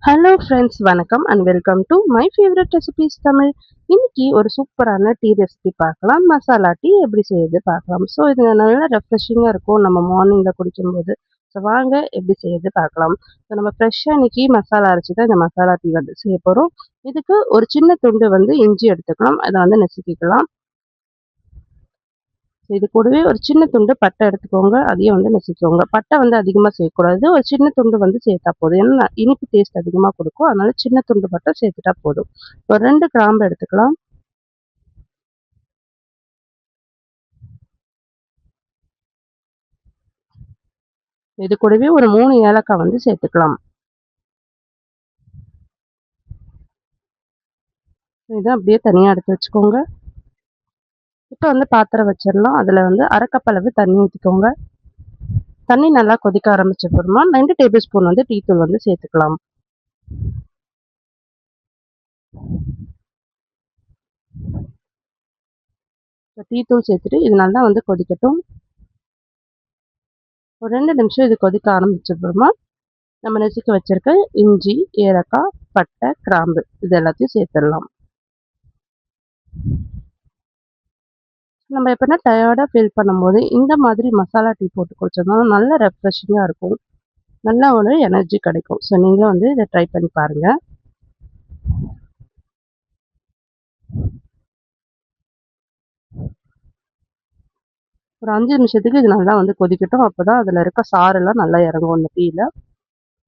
Hello friends, வணக்கம் and welcome to my favourite recipes Tamil. இன்னைக்கு ஒரு சூப்பரான டீ ரெசிபி பார்க்கலாம். மசாலா டீ எப்படி செய்யுது பார்க்கலாம். ஸோ இது நல்லா ரெஃப்ரெஷிங்காக இருக்கும் நம்ம மார்னிங்கில் குடிக்கும்போது. ஸோ வாங்க எப்படி செய்யுது பார்க்கலாம். ஸோ நம்ம ஃப்ரெஷ்ஷாக இன்னைக்கு மசாலா அரைச்சி தான் இந்த மசாலா டீ வந்து செய்ய போகிறோம். இதுக்கு ஒரு சின்ன துண்டு வந்து இஞ்சி எடுத்துக்கலாம். அதை வந்து நசுக்கிக்கலாம். இது கூடவே ஒரு சின்ன துண்டு பட்டை எடுத்துக்கோங்க. அதையும் வந்து நசுக்கிக்கோங்க. பட்டை வந்து அதிகமா சேர்க்கக்கூடாது. ஒரு சின்ன துண்டு வந்து சேர்த்தா போதும். ஏன்னா இனிப்பு டேஸ்ட் அதிகமா குடுக்கும். அதனால சின்ன துண்டு பட்டை சேர்த்துட்டா போதும். ஒரு 2 கிராம்பு எடுத்துக்கலாம். இது கூடவே ஒரு 3 ஏலக்காய் வந்து சேர்த்துக்கலாம். இத அப்படியே தனியா எடுத்து வச்சுக்கோங்க. இப்ப வந்து பாத்திரம் வச்சிரலாம். அதுல வந்து 1/2 கப் அளவு தண்ணி ஊத்திக்கோங்க. தண்ணி நல்லா கொதிக்க ஆரம்பிச்ச அப்புறமா 2 டேபிள் ஸ்பூன் வந்து டீ தூள் வந்து சேர்த்துக்கலாம். டீ தூள் சேர்த்துட்டு இது நல்லா வந்து கொதிக்கட்டும். ஒரு 2 நிமிஷம் இது கொதிக்க ஆரம்பிச்ச அப்புறமா நம்ம நசுக்கி வச்சிருக்க இஞ்சி, ஏலக்காய், பட்டை, கிராம்பு இது எல்லாத்தையும் சேர்த்துடலாம். நம்ம எப்பனா டயர்டா ஃபீல் பண்ணும்போது இந்த மாதிரி மசாலா டீ போட்டு குடிச்சோம்னா நல்ல ரெஃப்ரெஷிங்கா இருக்கும். நல்ல ஒரு எனர்ஜி கிடைக்கும். ஸோ நீங்களும் வந்து இதை ட்ரை பண்ணி பாருங்க. ஒரு 5 நிமிஷத்துக்கு இது நல்லா வந்து கொதிக்கட்டும். அப்பதான் அதுல இருக்க சாரெல்லாம் நல்லா இறங்கும் அந்த டீல.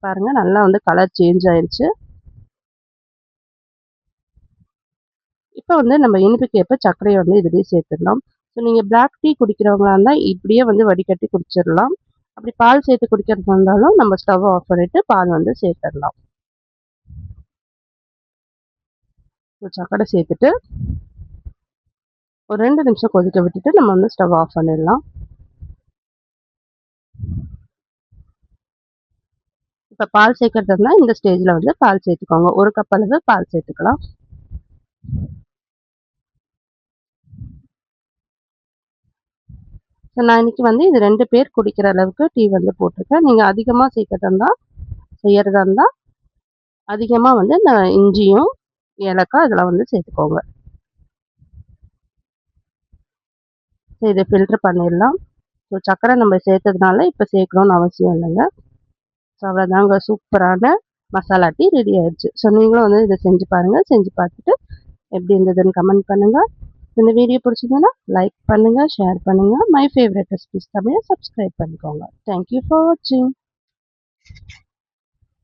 பாருங்க நல்லா வந்து கலர் சேஞ்ச் ஆயிருச்சு. இப்ப வந்து நம்ம இனிப்புக்கு ஏற்ப சர்க்கரைய வந்து இதுலயே சேர்த்துடலாம். ஸோ நீங்க பிளாக் டீ குடிக்கிறவங்களா இருந்தா இப்படியே வந்து வடிகட்டி குடிச்சிடலாம். அப்படி பால் சேர்த்து குடிக்கிறதா இருந்தாலும் நம்ம ஸ்டவ் ஆஃப் பண்ணிட்டு பால் வந்து சேர்த்துடலாம். சர்க்கரை சேர்த்துட்டு ஒரு 2 நிமிஷம் கொதிக்க விட்டுட்டு நம்ம வந்து ஸ்டவ் ஆஃப் பண்ணிடலாம். இப்ப பால் சேர்க்கறதா இருந்தா இந்த ஸ்டேஜ்ல வந்து பால் சேர்த்துக்கோங்க. 1 கப் அளவு பால் சேர்த்துக்கலாம். நான் இன்னைக்கு வந்து இது 2 பேர் குடிக்கிற அளவுக்கு டீ வந்து போட்டிருக்கேன். நீங்க அதிகமா செய்யறதா இருந்தா அதிகமா வந்து இந்த இஞ்சியும், ஏலக்காய் இதெல்லாம் வந்து சேர்த்துக்கோங்க. இத ஃபில்டர் பண்ணிடலாம். ஸோ சர்க்கரை நம்ம சேர்த்ததுனால இப்ப சேர்க்கணும்னு அவசியம் இல்லைங்க. ஸோ அவ்வளோதாங்க, சூப்பரான மசாலா டீ ரெடி ஆயிடுச்சு. ஸோ நீங்களும் வந்து இதை செஞ்சு பாருங்க. செஞ்சு பார்த்துட்டு எப்படி இருந்ததுன்னு கமெண்ட் பண்ணுங்க. இந்த வீடியோ பிடிச்சிருந்ததுன்னா லைக் பண்ணுங்க, ஷேர் பண்ணுங்க. மை ஃபேவரட் ரெசிபீஸ் தமிழை சப்ஸ்கிரைப் பண்ணிக்கோங்க. தேங்க் யூ ஃபார் வாட்சிங்.